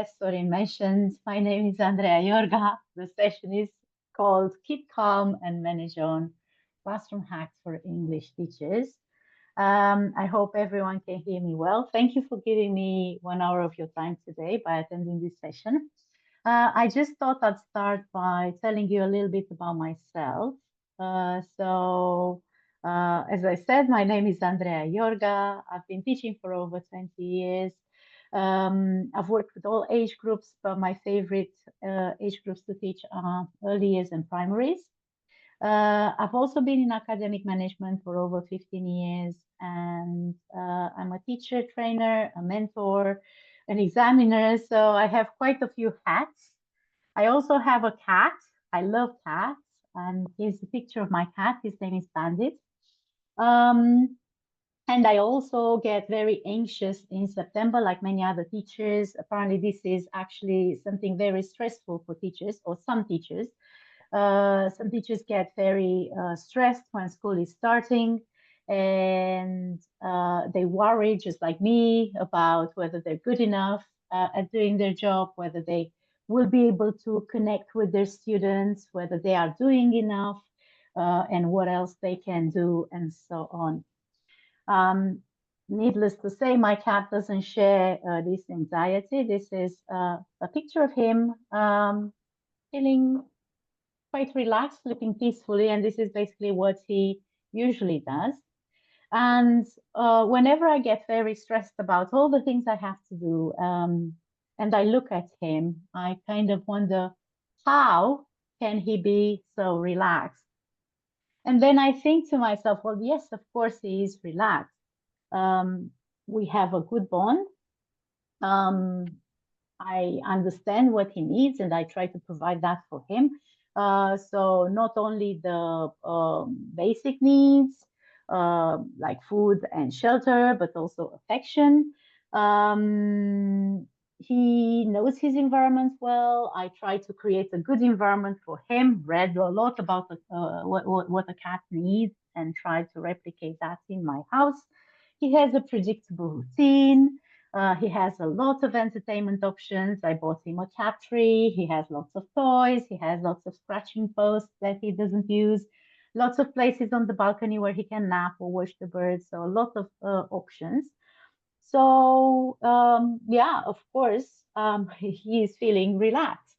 as Sorin mentioned, my name is Andrea Iorga. The session is called Keep Calm and Manage On Classroom Hacks for English Teachers. I hope everyone can hear me well. Thank you for giving me 1 hour of your time today by attending this session. I just thought I'd start by telling you a little bit about myself. As I said, my name is Andrea Iorga. I've been teaching for over 20 years. I've worked with all age groups, but my favorite age groups to teach are early years and primaries. I've also been in academic management for over 15 years, and I'm a teacher, trainer, a mentor, an examiner, so I have quite a few hats. I also have a cat. I love cats, and here's a picture of my cat. His name is Bandit. And I also get very anxious in September, like many other teachers. Apparently, this is actually something very stressful for teachers, or some teachers. Some teachers get very stressed when school is starting, and they worry, just like me, about whether they're good enough at doing their job, whether they will be able to connect with their students, whether they are doing enough, and what else they can do, and so on. Needless to say, my cat doesn't share this anxiety. This is a picture of him feeling quite relaxed, sleeping peacefully, and this is basically what he usually does. And whenever I get very stressed about all the things I have to do, and I look at him, I kind of wonder, how can he be so relaxed? And then I think to myself, well, yes, of course he is relaxed. We have a good bond. I understand what he needs, and I try to provide that for him. So not only the basic needs, like food and shelter, but also affection. He knows his environment well. I try to create a good environment for him, read a lot about what a cat needs, and try to replicate that in my house. He has a predictable routine. He has a lot of entertainment options. I bought him a cat tree. He has lots of toys. He has lots of scratching posts that he doesn't use. Lots of places on the balcony where he can nap or watch the birds. So a lot of options. So yeah, of course, he is feeling relaxed.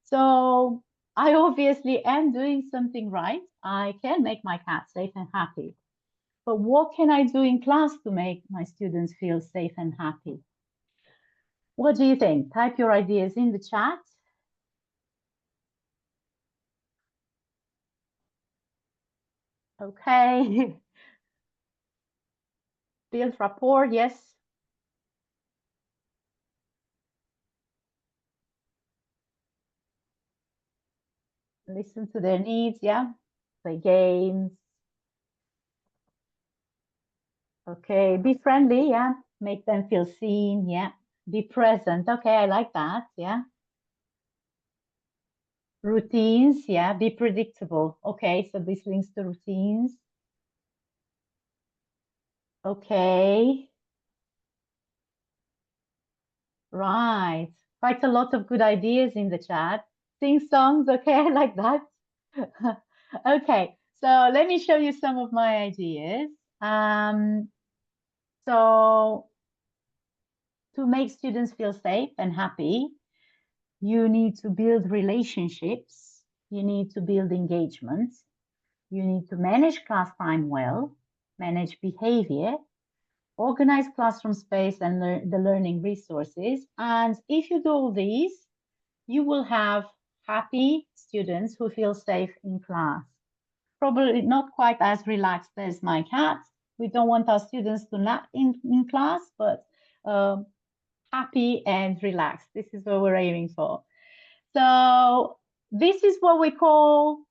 So I obviously am doing something right. I can make my cat safe and happy. But what can I do in class to make my students feel safe and happy? What do you think? Type your ideas in the chat. Okay. Build rapport, yes. Listen to their needs, yeah. Play games. Okay, be friendly, yeah. Make them feel seen, yeah. Be present. Okay, I like that, yeah. Routines, yeah. Be predictable. Okay, so this links to routines. Okay. Right. Quite a lot of good ideas in the chat. Sing songs, okay, I like that. Okay, so let me show you some of my ideas. So to make students feel safe and happy, you need to build relationships, you need to build engagement, you need to manage class time well, manage behavior, organize classroom space and the learning resources. And if you do all these, you will have happy students who feel safe in class. Probably not quite as relaxed as my cat. We don't want our students to nap in class, but happy and relaxed. This is what we're aiming for. So this is what we call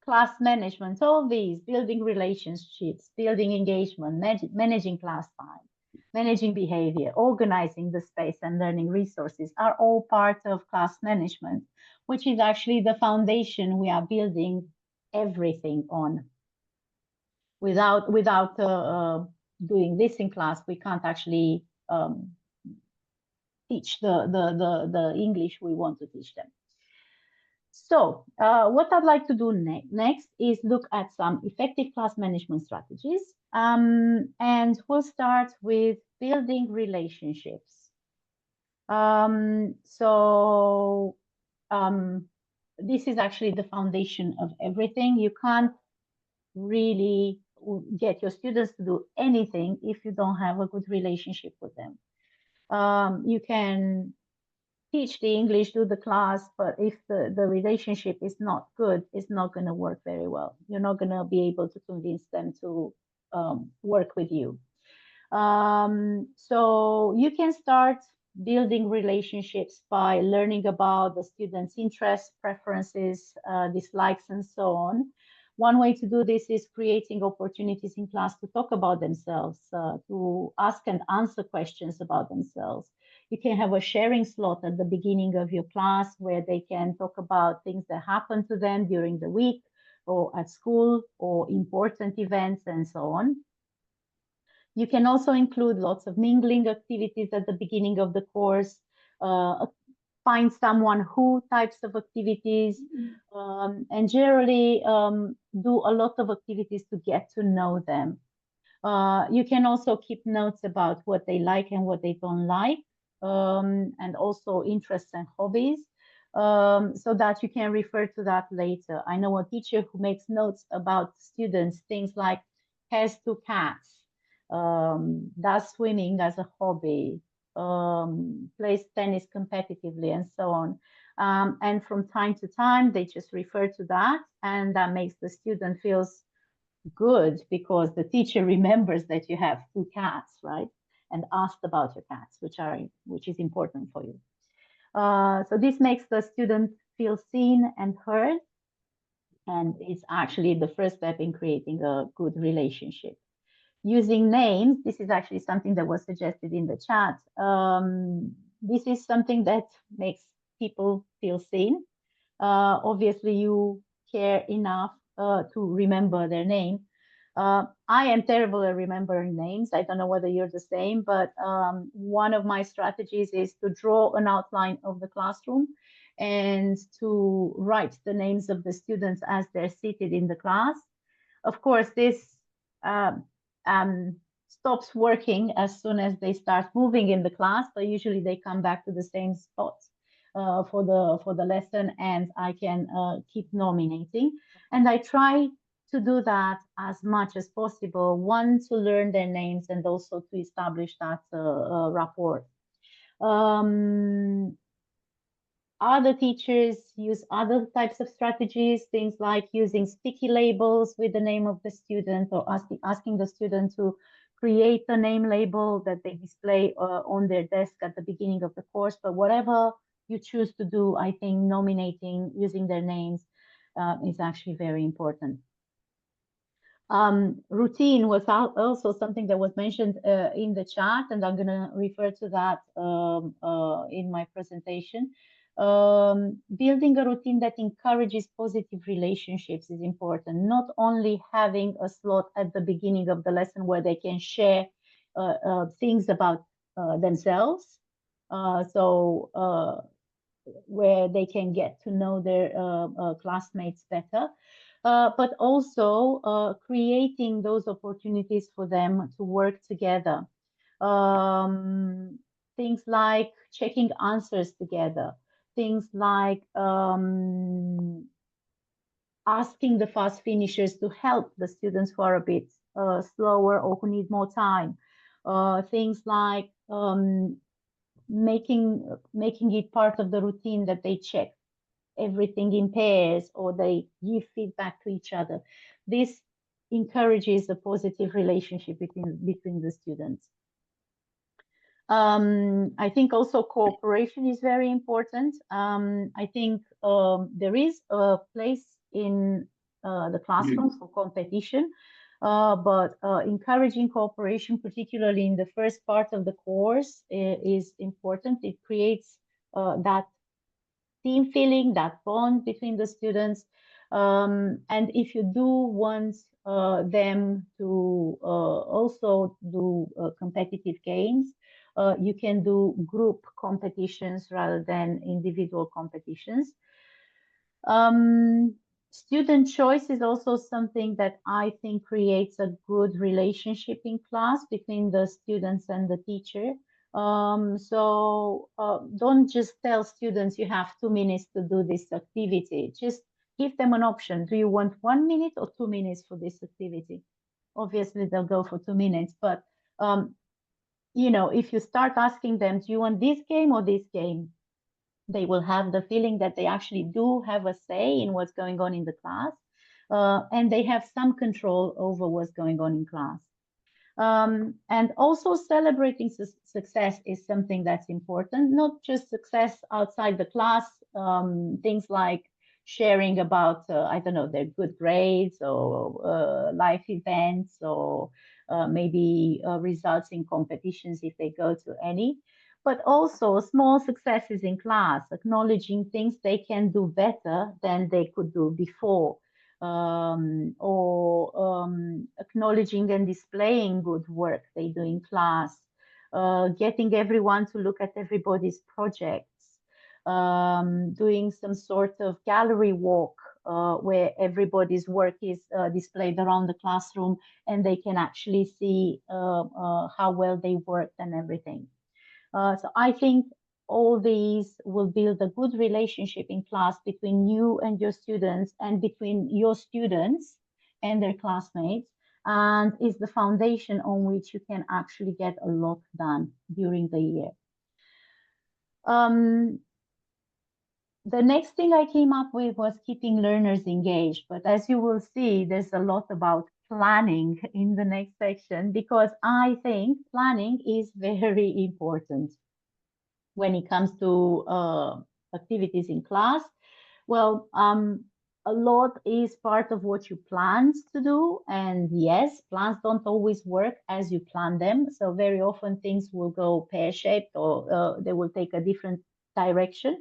class management. All these, building relationships, building engagement, managing class time, managing behavior, organizing the space and learning resources are all part of class management, which is actually the foundation we are building everything on. Without doing this in class, we can't actually teach the English we want to teach them. So what I'd like to do next is look at some effective class management strategies. And we'll start with building relationships. This is actually the foundation of everything. You can't really get your students to do anything if you don't have a good relationship with them. You can teach the English, do the class, but if the relationship is not good, it's not going to work very well. You're not going to be able to convince them to work with you. So you can start building relationships by learning about the students' interests, preferences, dislikes, and so on. One way to do this is creating opportunities in class to talk about themselves, to ask and answer questions about themselves. You can have a sharing slot at the beginning of your class where they can talk about things that happen to them during the week or at school or important events and so on. You can also include lots of mingling activities at the beginning of the course, find someone who types of activities, and generally do a lot of activities to get to know them. You can also keep notes about what they like and what they don't like, and also interests and hobbies, so that you can refer to that later. I know a teacher who makes notes about students, things like has 2 cats, does swimming as a hobby, plays tennis competitively, and so on. And from time to time, they just refer to that, and that makes the student feels good because the teacher remembers that you have 2 cats, right? And asked about your cats, which is important for you. So this makes the student feel seen and heard, and it's actually the first step in creating a good relationship. Using names, this is actually something that was suggested in the chat. This is something that makes people feel seen. Obviously, you care enough to remember their name. I am terrible at remembering names. I don't know whether you're the same, but one of my strategies is to draw an outline of the classroom and to write the names of the students as they're seated in the class. Of course, this stops working as soon as they start moving in the class, but usually they come back to the same spot for the lesson, and I can keep nominating. And I try to do that as much as possible, one, to learn their names and also to establish that rapport. Other teachers use other types of strategies, things like using sticky labels with the name of the student, or asking the student to create a name label that they display on their desk at the beginning of the course. But whatever you choose to do, I think nominating, using their names is actually very important. Routine was also something that was mentioned in the chat, and I'm going to refer to that in my presentation. Building a routine that encourages positive relationships is important. Not only having a slot at the beginning of the lesson where they can share things about themselves, where they can get to know their classmates better, but also creating those opportunities for them to work together. Things like checking answers together, things like asking the fast finishers to help the students who are a bit slower or who need more time. Things like making it part of the routine that they check everything in pairs or they give feedback to each other. This encourages a positive relationship between the students. I think also cooperation is very important. I think there is a place in the classroom for competition, but encouraging cooperation, particularly in the first part of the course, is important. It creates that team feeling, that bond between the students. And if you do want them to also do competitive games, You can do group competitions rather than individual competitions. Um, Student choice is also something that I think creates a good relationship in class between the students and the teacher. Don't just tell students you have 2 minutes to do this activity. Just give them an option. Do you want 1 minute or 2 minutes for this activity? Obviously, they'll go for 2 minutes, but if you start asking them, do you want this game or this game? They will have the feeling that they actually do have a say in what's going on in the class, and they have some control over what's going on in class. And also celebrating success is something that's important, not just success outside the class, things like sharing about, I don't know, their good grades or life events or maybe results in competitions if they go to any, but also small successes in class, acknowledging things they can do better than they could do before, or acknowledging and displaying good work they do in class, getting everyone to look at everybody's projects, doing some sort of gallery walk where everybody's work is displayed around the classroom and they can actually see how well they worked and everything. So I think all these will build a good relationship in class between you and your students and between your students and their classmates, and is the foundation on which you can actually get a lot done during the year. The next thing I came up with was keeping learners engaged. But as you will see, there's a lot about planning in the next section, because I think planning is very important when it comes to activities in class. Well, a lot is part of what you planned to do. And yes, plans don't always work as you plan them. So very often things will go pear-shaped, or they will take a different direction.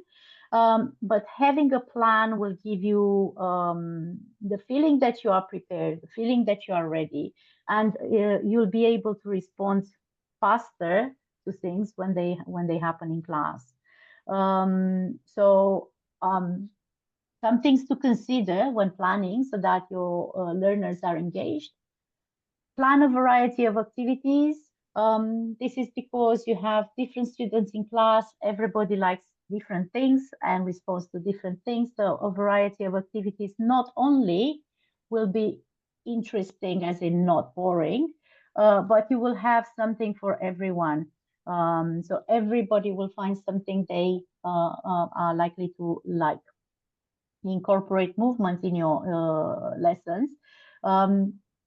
But having a plan will give you the feeling that you are prepared, the feeling that you are ready, and you'll be able to respond faster to things when they happen in class. Some things to consider when planning so that your learners are engaged. Plan a variety of activities. This is because you have different students in class. Everybody likes different things and responds to different things. So a variety of activities not only will be interesting, as in not boring, but you will have something for everyone. So everybody will find something they are likely to like. Incorporate movement in your lessons.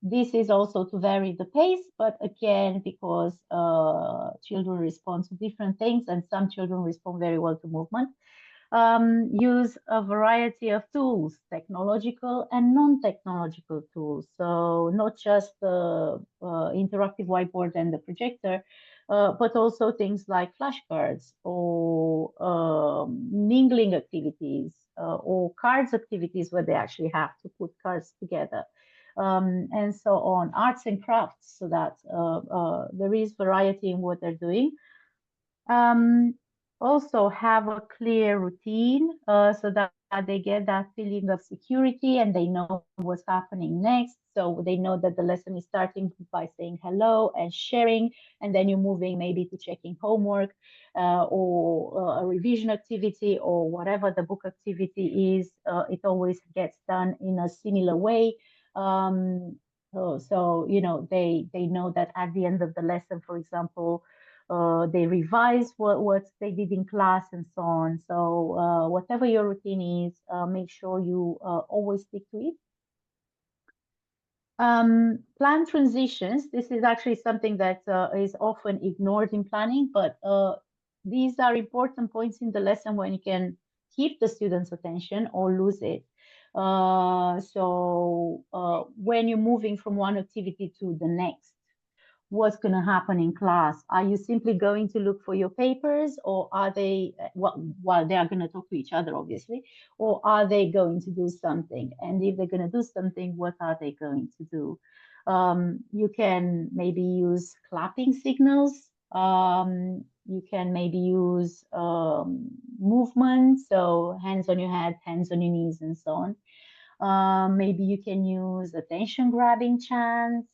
This is also to vary the pace, but again, because children respond to different things and some children respond very well to movement. Use a variety of tools, technological and non-technological tools. So not just the interactive whiteboard and the projector, but also things like flashcards or mingling activities or cards activities where they actually have to put cards together. And so on, arts and crafts, so that there is variety in what they're doing. Also have a clear routine so that they get that feeling of security and they know what's happening next. So they know that the lesson is starting by saying hello and sharing, and then you're moving maybe to checking homework or a revision activity or whatever the book activity is. It always gets done in a similar way. So they know that at the end of the lesson, for example, they revise what they did in class and so on. So whatever your routine is, make sure you always stick to it. Plan transitions. This is actually something that is often ignored in planning, but these are important points in the lesson when you can keep the students' attention or lose it. When you're moving from one activity to the next, what's going to happen in class? Are you simply going to look for your papers, or are they, well, they are going to talk to each other, obviously, or are they going to do something? And if they're going to do something, what are they going to do? You can maybe use clapping signals You can maybe use movement, so hands on your head, hands on your knees, and so on. Maybe you can use attention grabbing chants.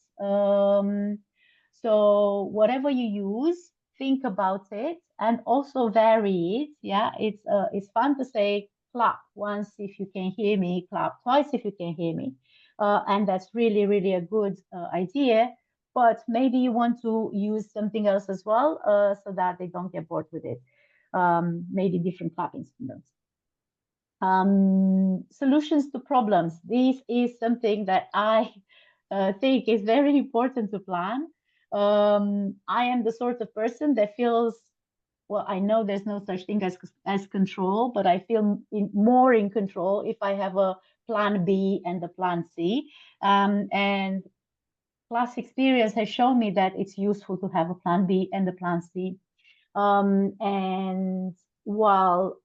So whatever you use, think about it and also vary it. Yeah, it's fun to say clap once if you can hear me, clap twice if you can hear me. And that's really, really a good idea. But maybe you want to use something else as well, so that they don't get bored with it. Maybe different clapping signals. Solutions to problems. This is something that I think is very important to plan. I am the sort of person that feels, well, I know there's no such thing as control, but I feel more in control if I have a plan B and a plan C. And class experience has shown me that it's useful to have a plan B and a plan C. And while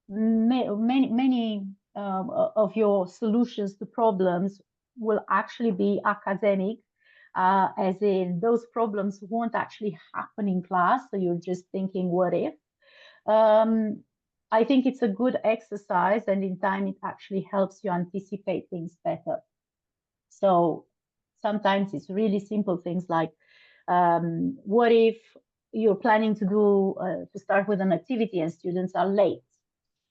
many of your solutions to problems will actually be academic, as in those problems won't actually happen in class, so you're just thinking, what if? I think it's a good exercise, and in time it actually helps you anticipate things better. So sometimes it's really simple things like, what if you're planning to start with an activity and students are late?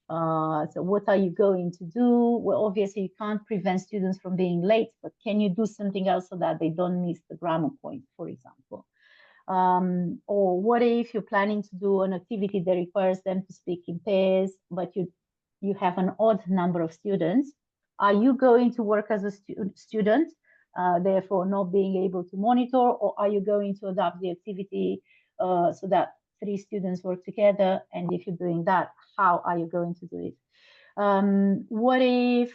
So what are you going to do? Well, obviously you can't prevent students from being late, but can you do something else so that they don't miss the grammar point, for example? Or what if you're planning to do an activity that requires them to speak in pairs, but you have an odd number of students? Are you going to work as a student, therefore not being able to monitor, or are you going to adapt the activity so that 3 students work together? And if you're doing that, how are you going to do it? What if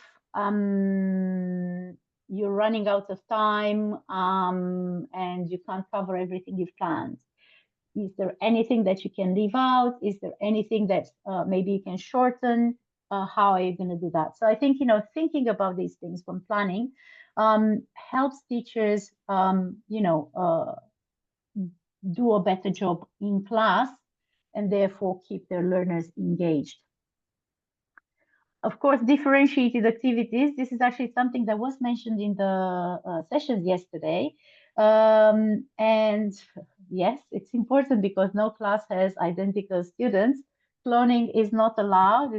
you're running out of time and you can't cover everything you've planned? Is there anything that you can leave out? Is there anything that maybe you can shorten? How are you going to do that? So I think, thinking about these things when planning helps teachers, do a better job in class and therefore keep their learners engaged. Of course, differentiated activities. This is actually something that was mentioned in the sessions yesterday. And yes, it's important because no class has identical students. Cloning is not allowed.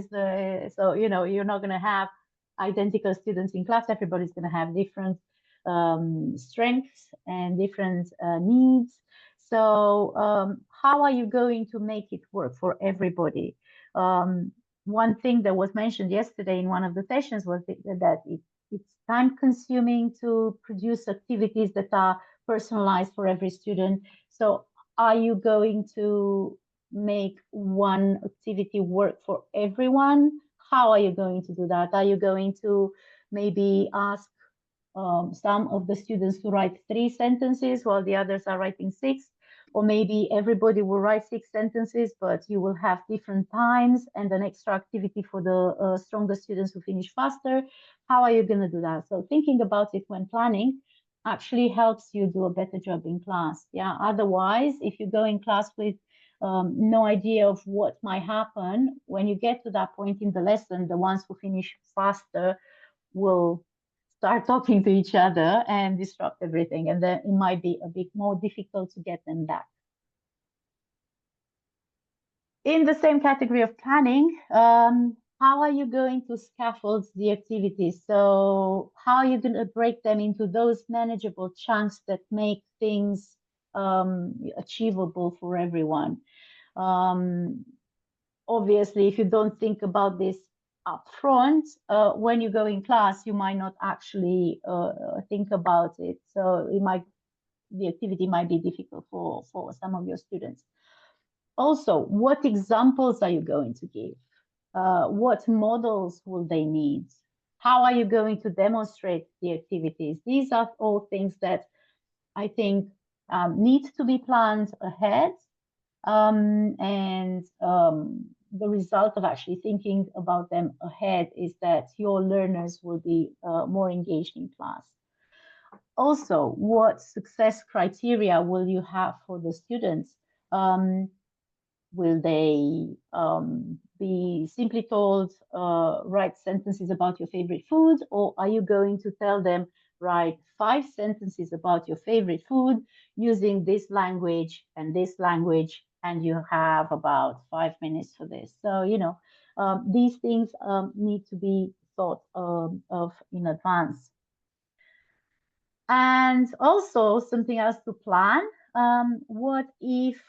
So, you're not going to have identical students in class. Everybody's going to have different strengths and different needs. So how are you going to make it work for everybody? One thing that was mentioned yesterday in one of the sessions was that it's time consuming to produce activities that are personalized for every student. So are you going to make one activity work for everyone? How are you going to do that? Are you going to maybe ask some of the students to write 3 sentences while the others are writing 6? Or maybe everybody will write 6 sentences, but you will have different times and an extra activity for the stronger students who finish faster. How are you going to do that? So thinking about it when planning actually helps you do a better job in class. Yeah. Otherwise, if you go in class with no idea of what might happen, when you get to that point in the lesson, the ones who finish faster will start talking to each other and disrupt everything. And then it might be a bit more difficult to get them back. In the same category of planning, how are you going to scaffold the activities? So how are you going to break them into those manageable chunks that make things achievable for everyone? Obviously, if you don't think about this up front, when you go in class, you might not actually think about it. So the activity might be difficult for some of your students. Also, what examples are you going to give? What models will they need? How are you going to demonstrate the activities? These are all things that I think need to be planned ahead. The result of actually thinking about them ahead is that your learners will be more engaged in class. Also, what success criteria will you have for the students? Will they be simply told, write sentences about your favorite food, or are you going to tell them, write 5 sentences about your favorite food using this language, and you have about 5 minutes for this. So, these things need to be thought of in advance. And also something else to plan. What if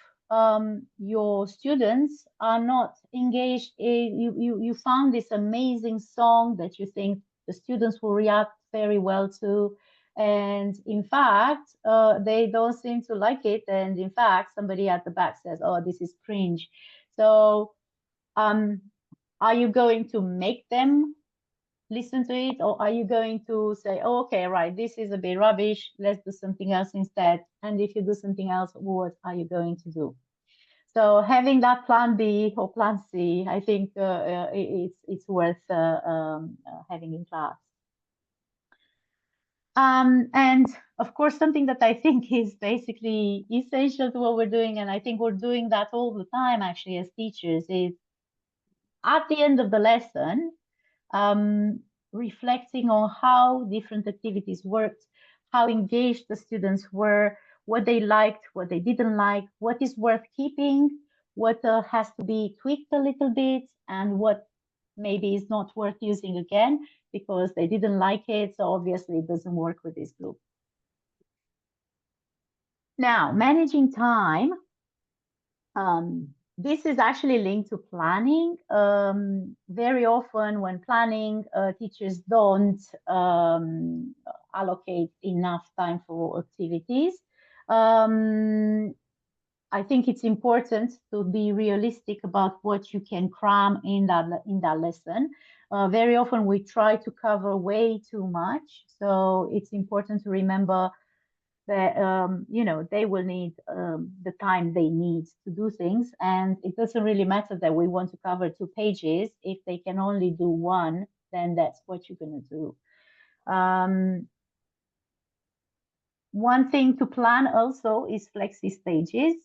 your students are not engaged you found this amazing song that you think the students will react very well to, and in fact they don't seem to like it, and in fact somebody at the back says, oh, this is cringe. So are you going to make them listen to it, or are you going to say, oh, okay, right, this is a bit rubbish, let's do something else instead? And if you do something else, what are you going to do? So having that plan B or plan C, I think it's worth having in class. And of course, something that I think is basically essential to what we're doing, and I think we're doing that all the time actually as teachers, is at the end of the lesson, um, reflecting on how different activities worked, how engaged the students were, what they liked, what they didn't like, what is worth keeping, what has to be tweaked a little bit, and what maybe is not worth using again because they didn't like it, so obviously it doesn't work with this group. Now, managing time. This is actually linked to planning. Very often when planning, teachers don't allocate enough time for activities. I think it's important to be realistic about what you can cram in that lesson. Very often we try to cover way too much, so it's important to remember that they will need the time they need to do things, and it doesn't really matter that we want to cover 2 pages. If they can only do 1, then that's what you're going to do. One thing to plan also is flexi stages.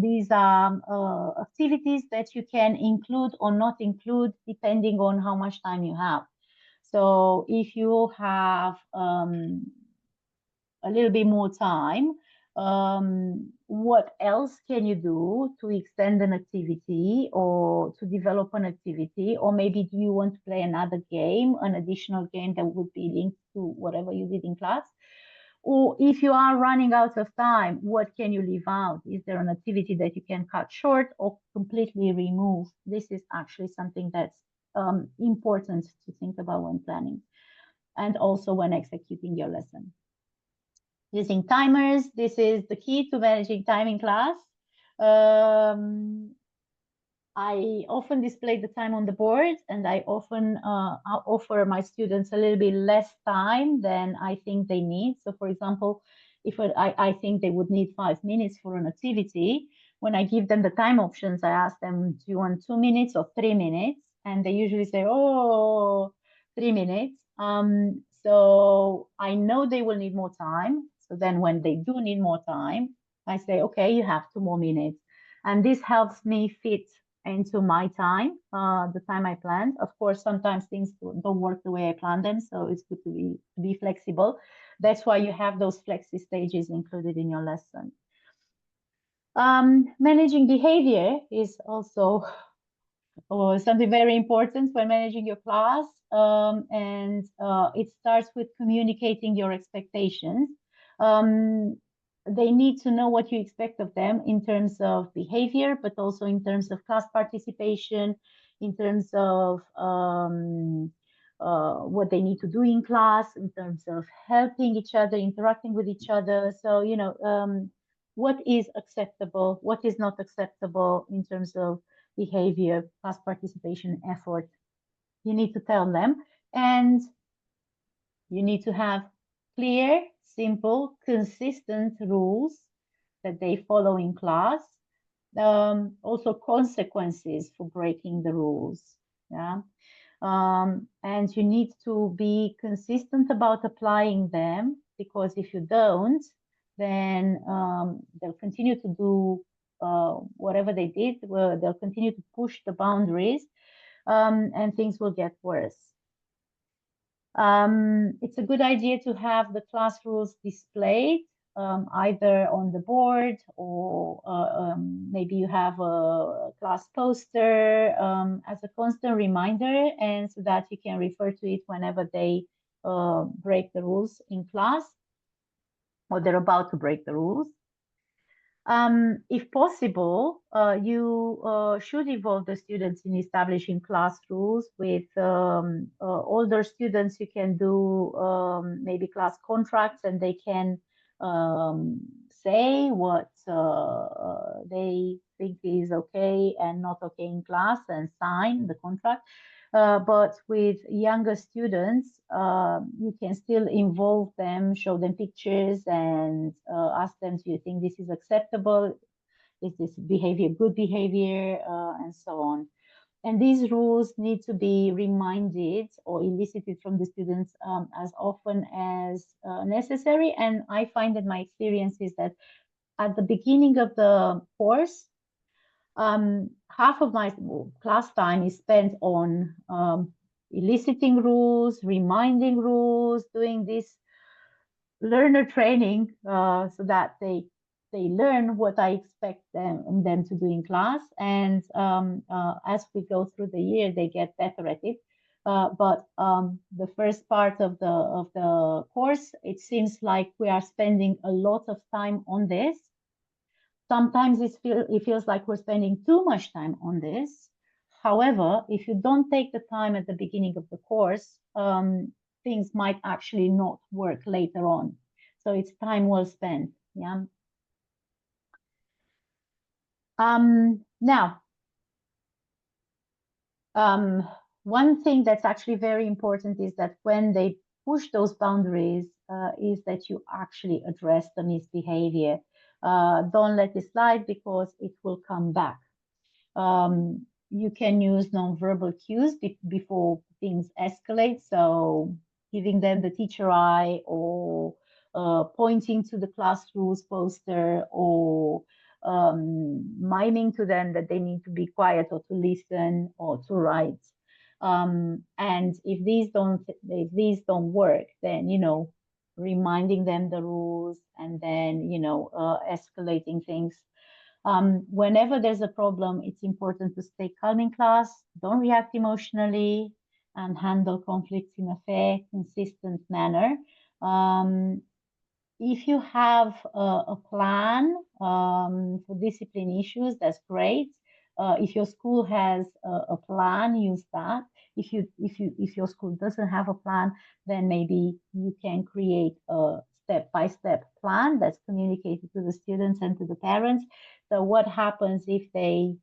These are activities that you can include or not include depending on how much time you have. So if you have a little bit more time, what else can you do to extend an activity or to develop an activity? Or maybe do you want to play another game, an additional game that would be linked to whatever you did in class? Or if you are running out of time, what can you leave out? Is there an activity that you can cut short or completely remove? This is actually something that's important to think about when planning and also when executing your lesson. Using timers, this is the key to managing time in class. I often display the time on the board, and I often offer my students a little bit less time than I think they need. So for example, if I think they would need 5 minutes for an activity, when I give them the time options, I ask them, do you want 2 minutes or 3 minutes? And they usually say, oh, 3 minutes. So I know they will need more time. So then when they do need more time, I say, okay, you have 2 more minutes. And this helps me fit into my time, the time I planned. Of course, sometimes things don't work the way I planned them, so it's good to be flexible. That's why you have those flexi stages included in your lesson. Managing behavior is also something very important when managing your class, and it starts with communicating your expectations. They need to know what you expect of them in terms of behavior, but also in terms of class participation, in terms of what they need to do in class, in terms of helping each other, interacting with each other. So, what is acceptable, what is not acceptable in terms of behavior, class participation, effort. You need to tell them, and you need to have clear, simple, consistent rules that they follow in class. Also consequences for breaking the rules. Yeah. And you need to be consistent about applying them, because if you don't, then they'll continue to do whatever they did, they'll continue to push the boundaries, and things will get worse. It's a good idea to have the class rules displayed, either on the board or maybe you have a class poster as a constant reminder, and so that you can refer to it whenever they break the rules in class or they're about to break the rules. If possible, you should involve the students in establishing class rules. With older students, you can do maybe class contracts, and they can say what they think is okay and not okay in class and sign the contract. But with younger students, you can still involve them, show them pictures, and ask them, do you think this is acceptable? Is this behavior good behavior? And so on. And these rules need to be reminded or elicited from the students as often as necessary. And I find that my experience is that at the beginning of the course, half of my class time is spent on eliciting rules, reminding rules, doing this learner training so that they learn what I expect them to do in class. And as we go through the year, they get better at it. But the first part of the course, it seems like we are spending a lot of time on this. Sometimes it feels like we're spending too much time on this. However, if you don't take the time at the beginning of the course, things might actually not work later on. So it's time well spent. Yeah. Now, one thing that's actually very important is that when they push those boundaries, is that you actually address the misbehavior. Don't let it slide, because it will come back. You can use nonverbal cues before things escalate. So giving them the teacher eye, or pointing to the class rules poster, or miming to them that they need to be quiet or to listen or to write. And if these don't work, then, reminding them the rules, and then, escalating things. Whenever there's a problem, it's important to stay calm in class, don't react emotionally, and handle conflicts in a fair, consistent manner. If you have a plan for discipline issues, that's great. If your school has a plan, use that. If your school doesn't have a plan, then maybe you can create a step-by-step plan that's communicated to the students and to the parents. So what happens if they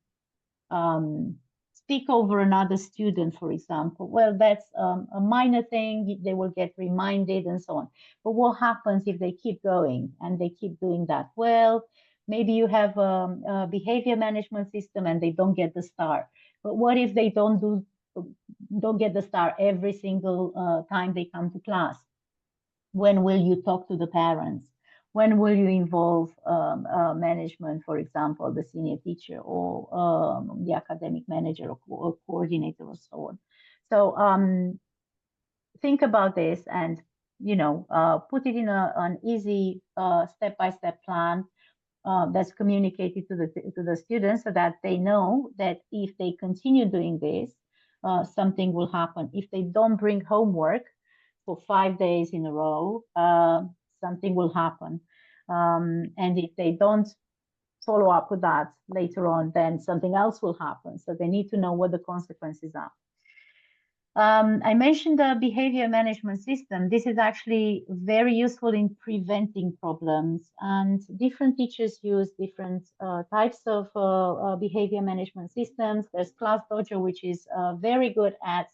speak over another student, for example? Well, that's a minor thing. They will get reminded and so on. But what happens if they keep going and they keep doing that? Well, maybe you have a behavior management system and they don't get the star. But what if they don't get the star every single time they come to class? When will you talk to the parents? When will you involve management, for example, the senior teacher, or the academic manager, or coordinator, or so on? So think about this, and put it in an easy step-by-step plan that's communicated to the students, so that they know that if they continue doing this, something will happen. If they don't bring homework for 5 days in a row, something will happen. And if they don't follow up with that later on, then something else will happen. So they need to know what the consequences are. I mentioned the behavior management system. This is actually very useful in preventing problems, and different teachers use different types of behavior management systems. There's Class Dojo, which is very good at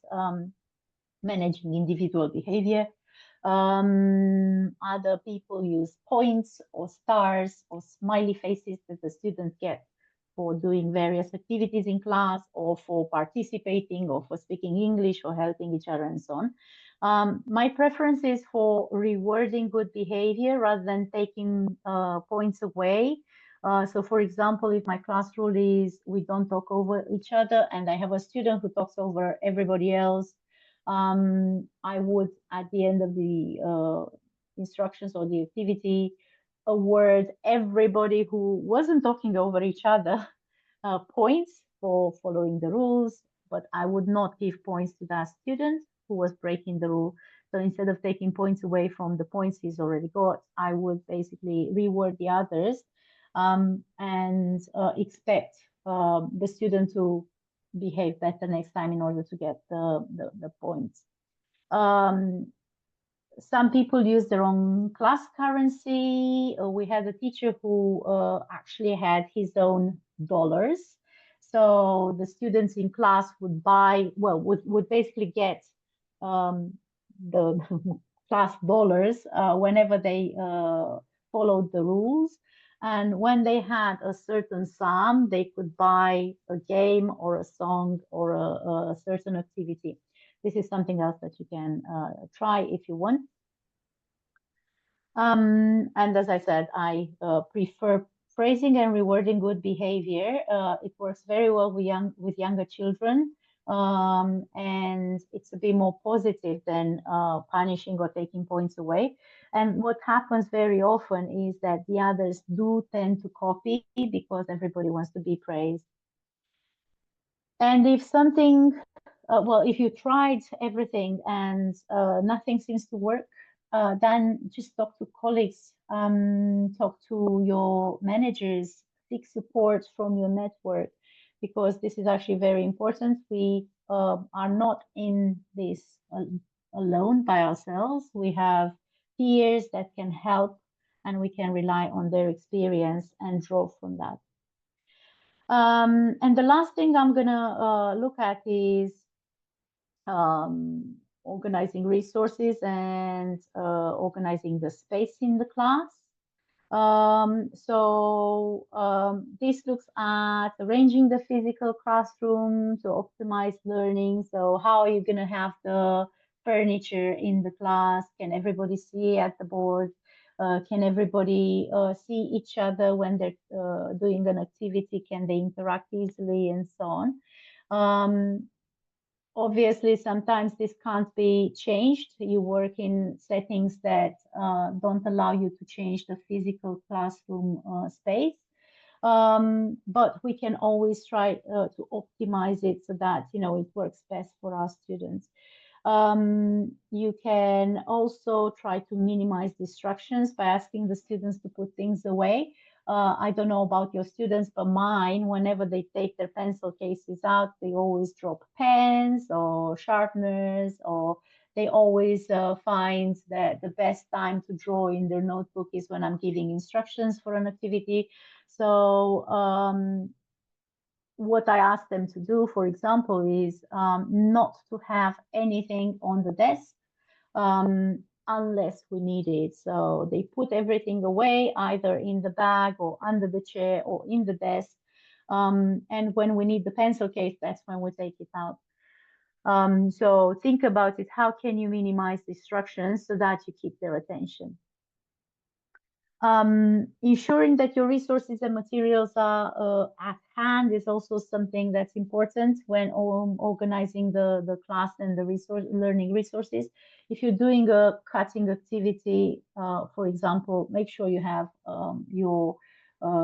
managing individual behavior. Other people use points or stars or smiley faces that the students get for doing various activities in class, or for participating, or for speaking English, or helping each other, and so on. My preference is for rewarding good behavior rather than taking points away. So for example, if my class rule is we don't talk over each other and I have a student who talks over everybody else, I would, at the end of the instructions or the activity, award everybody who wasn't talking over each other points for following the rules, but I would not give points to that student who was breaking the rule. So instead of taking points away from the points he's already got, I would basically reward the others and expect the student to behave better next time in order to get the points. Some people use their own class currency. We had a teacher who actually had his own dollars. So the students in class would buy, well, would basically get the class dollars whenever they followed the rules. And when they had a certain sum, they could buy a game or a song or a certain activity. This is something else that you can try if you want. And as I said, I prefer praising and rewarding good behavior. It works very well with younger children, and it's a bit more positive than punishing or taking points away. And what happens very often is that the others do tend to copy because everybody wants to be praised. And if something well, if you tried everything and nothing seems to work, then just talk to colleagues, talk to your managers, seek support from your network, because this is actually very important. We are not in this alone by ourselves. We have peers that can help, and we can rely on their experience and draw from that. And the last thing I'm going to look at is organizing resources and organizing the space in the class. This looks at arranging the physical classroom to optimize learning. So how are you going to have the furniture in the class? Can everybody see at the board? Can everybody see each other when they're doing an activity? Can they interact easily and so on? Obviously, sometimes this can't be changed. You work in settings that don't allow you to change the physical classroom space. But we can always try to optimize it so that, you know, it works best for our students. You can also try to minimize distractions by asking the students to put things away. I don't know about your students, but mine, whenever they take their pencil cases out, they always drop pens or sharpeners, or they always find that the best time to draw in their notebook is when I'm giving instructions for an activity. So what I ask them to do, for example, is not to have anything on the desk unless we need it. So they put everything away, either in the bag or under the chair or in the desk. And when we need the pencil case, that's when we take it out. So think about it. How can you minimize distractions so that you keep their attention? Ensuring that your resources and materials are at hand is also something that's important when organizing the class and the learning resources. If you're doing a cutting activity, for example, make sure you have your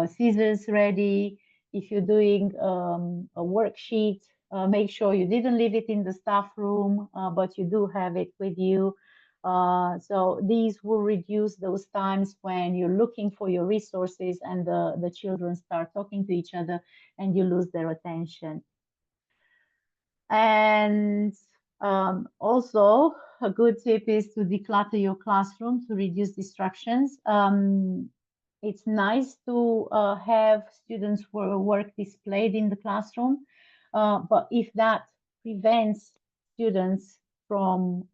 scissors ready. If you're doing a worksheet, make sure you didn't leave it in the staff room, but you do have it with you. So these will reduce those times when you're looking for your resources and the children start talking to each other and you lose their attention. And also, a good tip is to declutter your classroom to reduce distractions. It's nice to have students' work displayed in the classroom, but if that prevents students from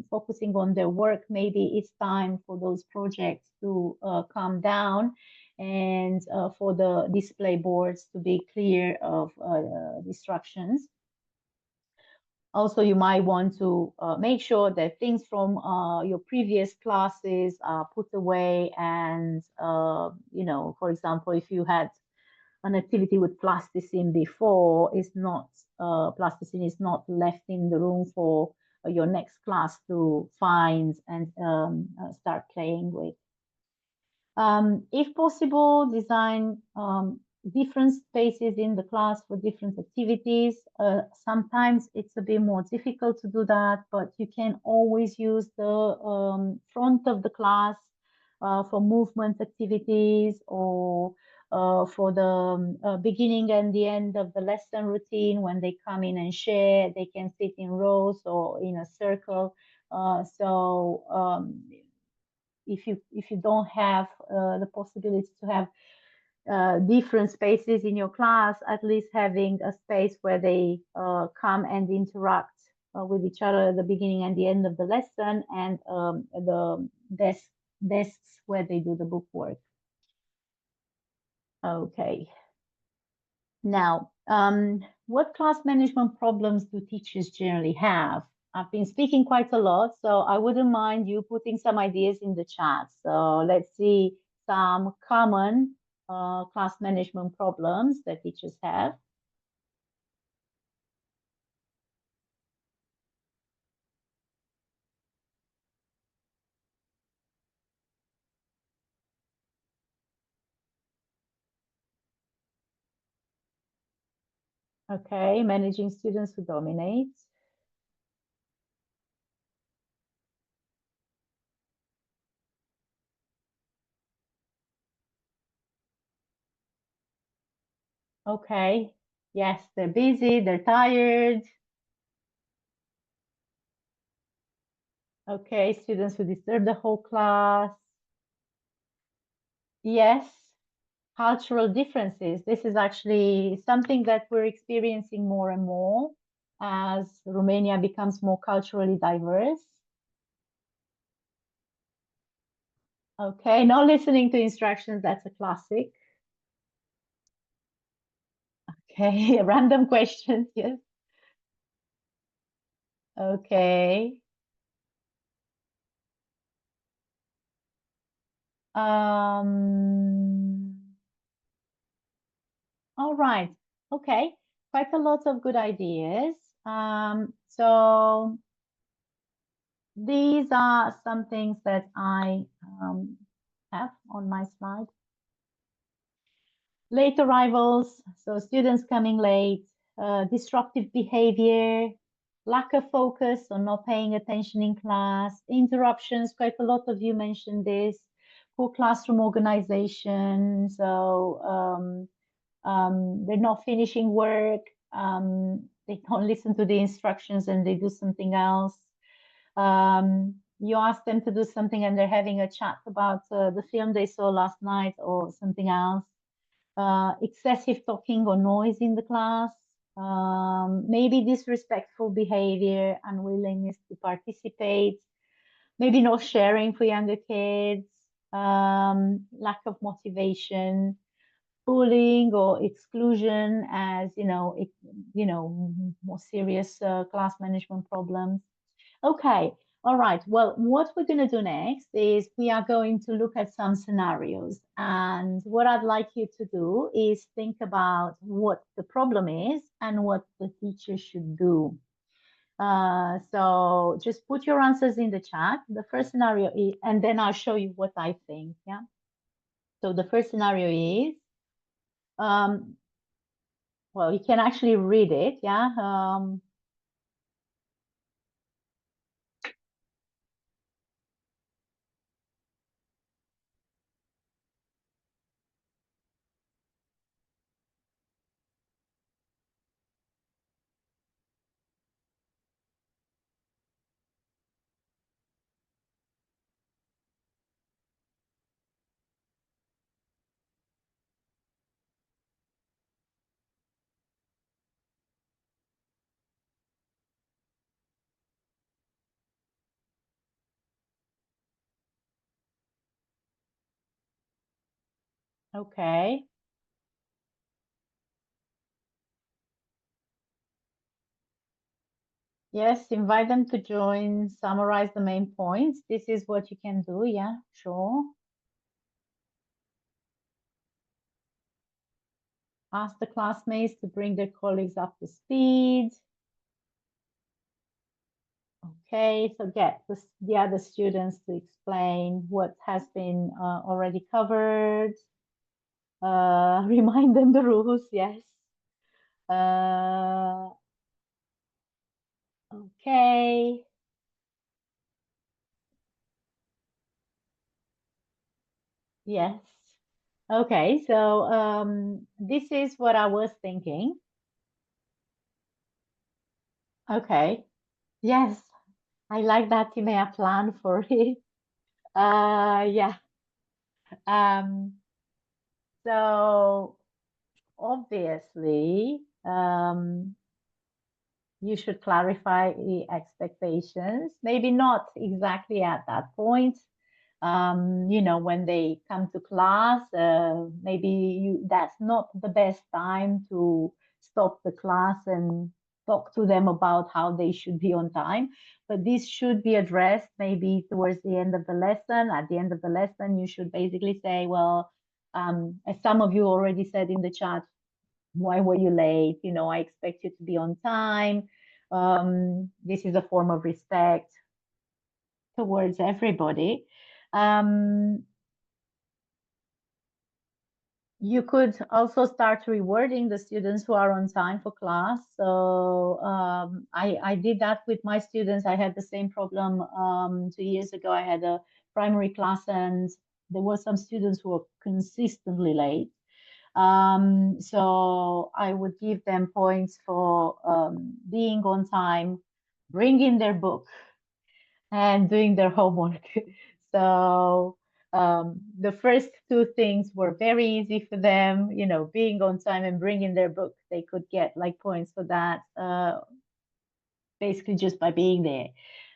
focusing on their work, maybe it's time for those projects to calm down and for the display boards to be clear of distractions. Also, you might want to make sure that things from your previous classes are put away. And, for example, if you had an activity with plasticine before, plasticine is not left in the room for your next class to find and start playing with. If possible, design different spaces in the class for different activities. Sometimes it's a bit more difficult to do that, but you can always use the front of the class for movement activities, or for the beginning and the end of the lesson routine. When they come in and share, they can sit in rows or in a circle. If you don't have the possibility to have different spaces in your class, at least having a space where they come and interact with each other at the beginning and the end of the lesson, and the desks where they do the book work. Okay. Now, what class management problems do teachers generally have? I've been speaking quite a lot, so I wouldn't mind you putting some ideas in the chat. So let's see some common class management problems that teachers have. Okay, managing students who dominate. Okay, yes, they're busy, they're tired. Okay, students who disturb the whole class. Yes, cultural differences. This is actually something that we're experiencing more and more as Romania becomes more culturally diverse. Okay, not listening to instructions, that's a classic. Okay, random questions, yes. Okay. All right. Okay. Quite a lot of good ideas. So these are some things that I have on my slide. Late arrivals, so students coming late, disruptive behavior, lack of focus or not paying attention in class, interruptions, quite a lot of you mentioned this, poor classroom organization, so they're not finishing work, they don't listen to the instructions and they do something else. You ask them to do something and they're having a chat about the film they saw last night or something else. Excessive talking or noise in the class, maybe disrespectful behavior, unwillingness to participate, maybe not sharing for younger kids, lack of motivation, bullying or exclusion as, more serious class management problems. Okay, all right. Well, what we're going to do next is we are going to look at some scenarios. And what I'd like you to do is think about what the problem is and what the teacher should do. So just put your answers in the chat. The first scenario is, and then I'll show you what I think. Yeah. So the first scenario is, well, you can actually read it. Yeah. Okay. Yes, invite them to join, summarize the main points. This is what you can do. Yeah, sure. Ask the classmates to bring their colleagues up to speed. Okay, so get the other students to explain what has been already covered. Remind them the rules, yes. Okay, yes. Okay, so this is what I was thinking. Okay, yes, I like that you may have planned for it. Yeah. Um, so obviously, you should clarify the expectations. Maybe not exactly at that point. When they come to class, maybe that's not the best time to stop the class and talk to them about how they should be on time. But this should be addressed maybe towards the end of the lesson. At the end of the lesson, you should basically say, well, as some of you already said in the chat, why were you late? I expect you to be on time. This is a form of respect towards everybody. Um, you could also start rewarding the students who are on time for class. So I did that with my students. I had the same problem 2 years ago. I had a primary class and there were some students who were consistently late. So I would give them points for being on time, bringing their book, and doing their homework. So the first two things were very easy for them, being on time and bringing their book. They could get like points for that, basically just by being there.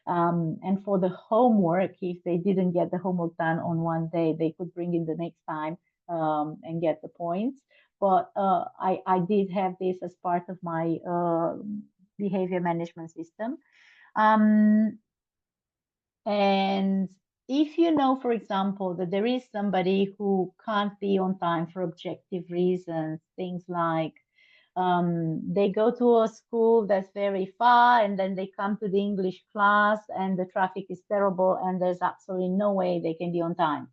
And for the homework, if they didn't get the homework done on one day, they could bring in the next time and get the points. But I did have this as part of my behavior management system. Um, and if you know, for example, that there is somebody who can't be on time for objective reasons, things like they go to a school that's very far and then they come to the English class and the traffic is terrible and there's absolutely no way they can be on time.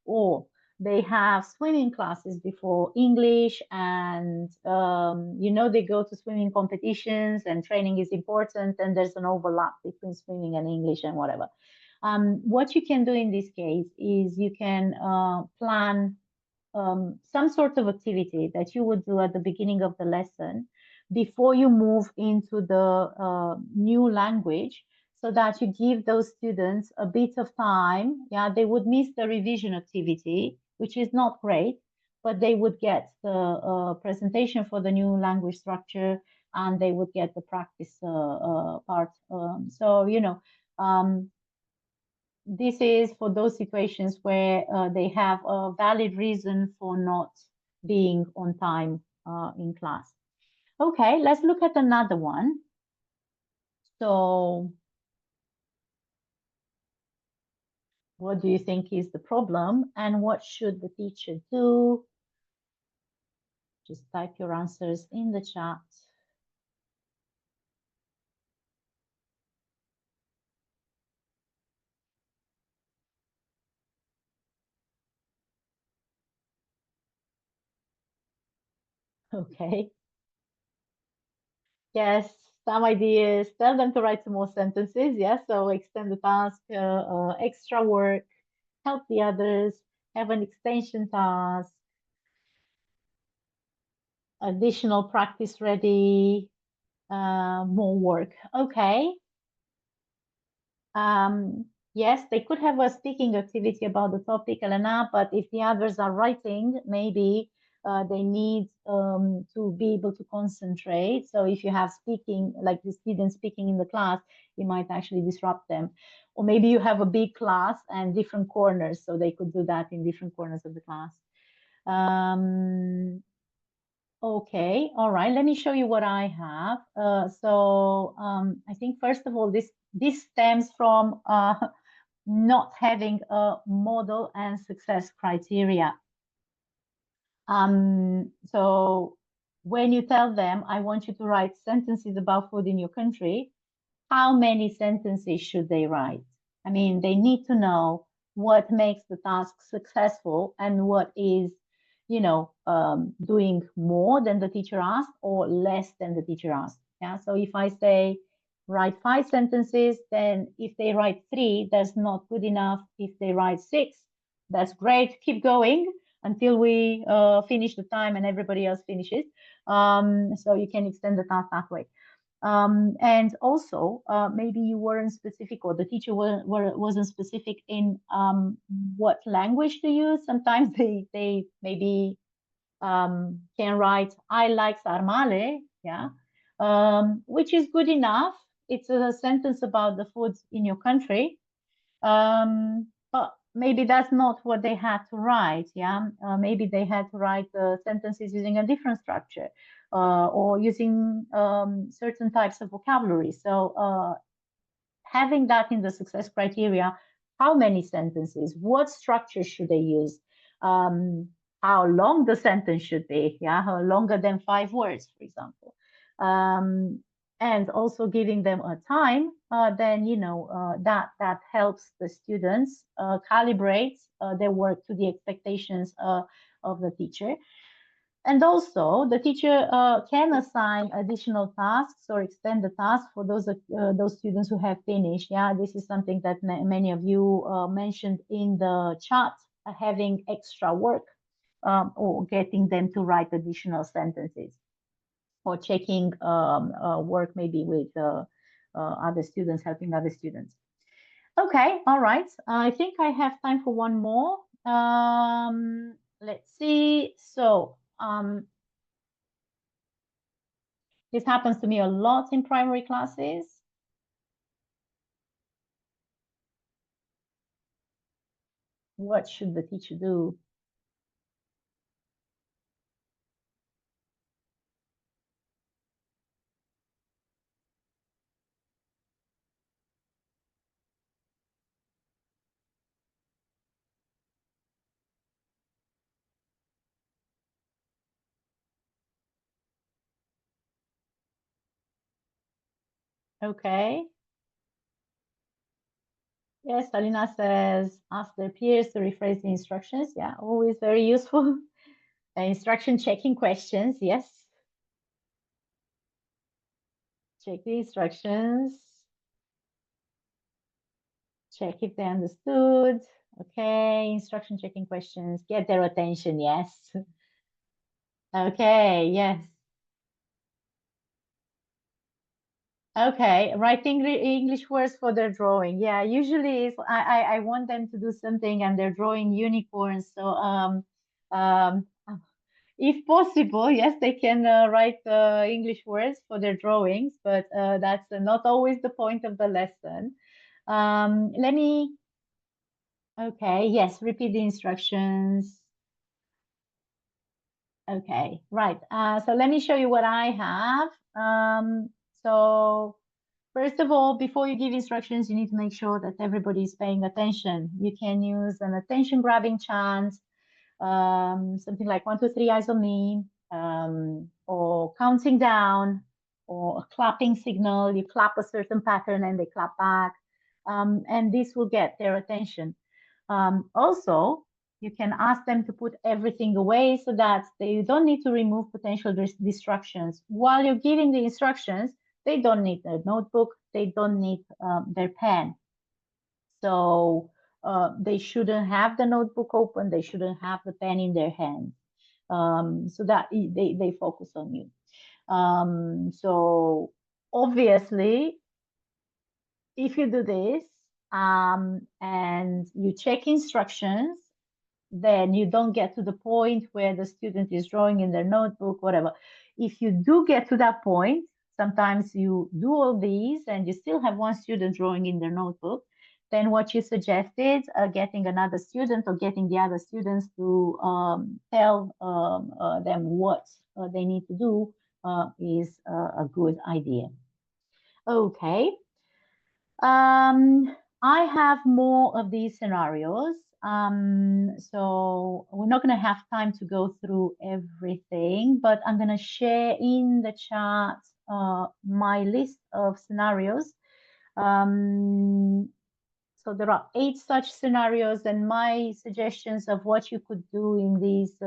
Or they have swimming classes before English and they go to swimming competitions and training is important and there's an overlap between swimming and English and whatever. What you can do in this case is you can plan some sort of activity that you would do at the beginning of the lesson before you move into the new language so that you give those students a bit of time. Yeah, they would miss the revision activity, which is not great, but they would get the presentation for the new language structure and they would get the practice part. Um, this is for those situations where they have a valid reason for not being on time in class. Okay, let's look at another one. So what do you think is the problem and what should the teacher do? Just type your answers in the chat. Okay. Yes, some ideas. Tell them to write some more sentences. Yes, so extend the task, extra work, help the others, have an extension task, additional practice ready, more work. Okay. Yes, they could have a speaking activity about the topic, Elena, but if the others are writing, maybe they need to be able to concentrate. So if you have speaking, like the students speaking in the class, it might actually disrupt them. Or maybe you have a big class and different corners, so they could do that in different corners of the class. Okay, all right. Let me show you what I have. I think first of all, this stems from not having a model and success criteria. So when you tell them, I want you to write sentences about food in your country, how many sentences should they write? I mean, they need to know what makes the task successful and what is, doing more than the teacher asked or less than the teacher asked. Yeah. So if I say write 5 sentences, then if they write 3, that's not good enough. If they write 6, that's great. Keep going until we finish the time and everybody else finishes. So you can extend the task that way. And also, maybe you weren't specific or the teacher wasn't specific in what language to use. Sometimes they maybe can write, I like sarmale, yeah, which is good enough. It's a sentence about the food in your country. But maybe that's not what they had to write. Yeah, maybe they had to write sentences using a different structure or using certain types of vocabulary. So having that in the success criteria, how many sentences, what structure should they use, how long the sentence should be, yeah, longer than 5 words, for example. And also giving them a time, then that helps the students calibrate their work to the expectations of the teacher. And also, the teacher can assign additional tasks or extend the task for those students who have finished. Yeah, this is something that many of you mentioned in the chat, having extra work or getting them to write additional sentences or checking work maybe with other students, helping other students. Okay, all right. I think I have time for one more. Let's see. So, this happens to me a lot in primary classes. What should the teacher do? Okay. Yes, Alina says, ask their peers to rephrase the instructions. Yeah, always very useful. Instruction checking questions. Yes. Check the instructions. Check if they understood. Okay. Instruction checking questions. Get their attention. Yes. Okay. Yes. Okay, writing English words for their drawing. Yeah, usually if I want them to do something and they're drawing unicorns. So if possible, yes, they can write English words for their drawings, but that's not always the point of the lesson. Let me. Okay, yes, repeat the instructions. Okay, right. So let me show you what I have. So first of all, before you give instructions, you need to make sure that everybody is paying attention. You can use an attention grabbing chant, something like 1, 2, 3, eyes on me, or counting down, or a clapping signal. You clap a certain pattern and they clap back. And this will get their attention. Also, you can ask them to put everything away so that they don't need to remove potential distractions. While you're giving the instructions, they don't need a notebook, they don't need their pen. So they shouldn't have the notebook open, they shouldn't have the pen in their hand, so that they focus on you. So obviously, if you do this and you check instructions, then you don't get to the point where the student is drawing in their notebook, whatever. If you do get to that point, sometimes you do all these and you still have one student drawing in their notebook, Then what you suggested, getting another student or getting the other students to tell them what they need to do is a good idea. Okay. I have more of these scenarios. So we're not going to have time to go through everything, but I'm going to share in the chat my list of scenarios. So there are 8 such scenarios and my suggestions of what you could do in these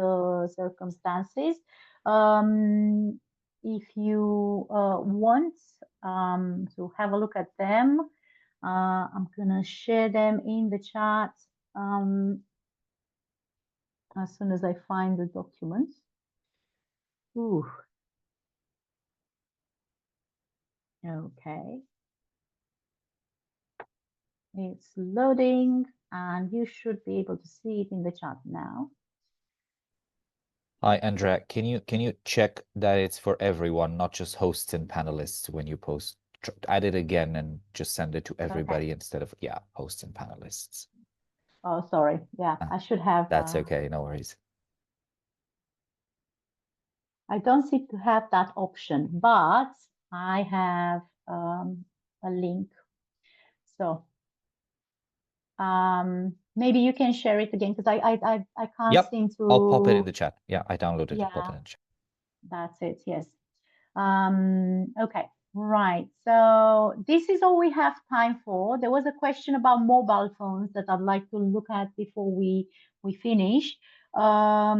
circumstances. If you want to have a look at them, I'm gonna share them in the chat as soon as I find the document. Ooh. Okay. It's loading and you should be able to see it in the chat now. Hi, Andrea. Can you check that it's for everyone, not just hosts and panelists when you post? Add it again and just send it to everybody instead of, yeah, hosts and panelists. Oh, sorry. Yeah, I should have. That's okay. No worries. I don't seem to have that option, but I have a link. So maybe you can share it again because I can't seem to. I'll pop it in the chat. Yeah, I downloaded it. Pop it in the chat. That's it. Yes. Okay. Right. So this is all we have time for. There was a question about mobile phones that I'd like to look at before we finish. I'll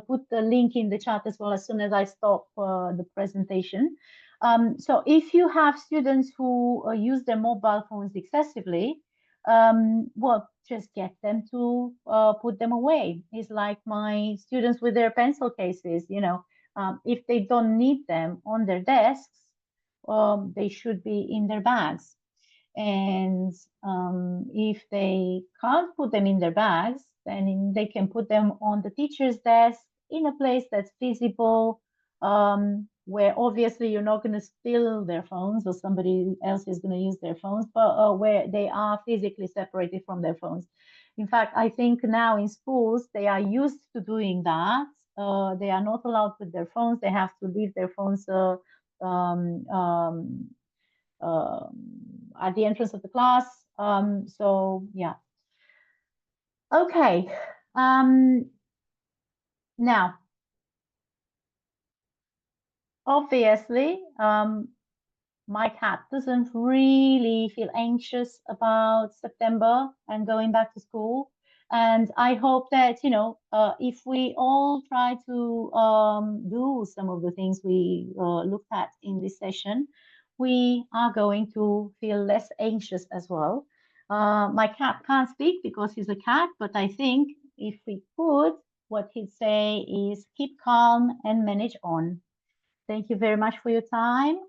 put the link in the chat as well as soon as I stop the presentation. So if you have students who use their mobile phones excessively, well, just get them to put them away. It's like my students with their pencil cases, you know, if they don't need them on their desks, they should be in their bags. And if they can't put them in their bags, then they can put them on the teacher's desk in a place that's visible, where obviously you're not going to steal their phones or somebody else is going to use their phones, but where they are physically separated from their phones. In fact, I think now in schools, they are used to doing that. They are not allowed with their phones. They have to leave their phones at the entrance of the class. So yeah. Okay. Now, obviously, my cat doesn't really feel anxious about September and going back to school. And I hope that, you know, if we all try to do some of the things we looked at in this session, we are going to feel less anxious as well. My cat can't speak because he's a cat, but I think if we could, what he'd say is keep calm and manage on. Thank you very much for your time.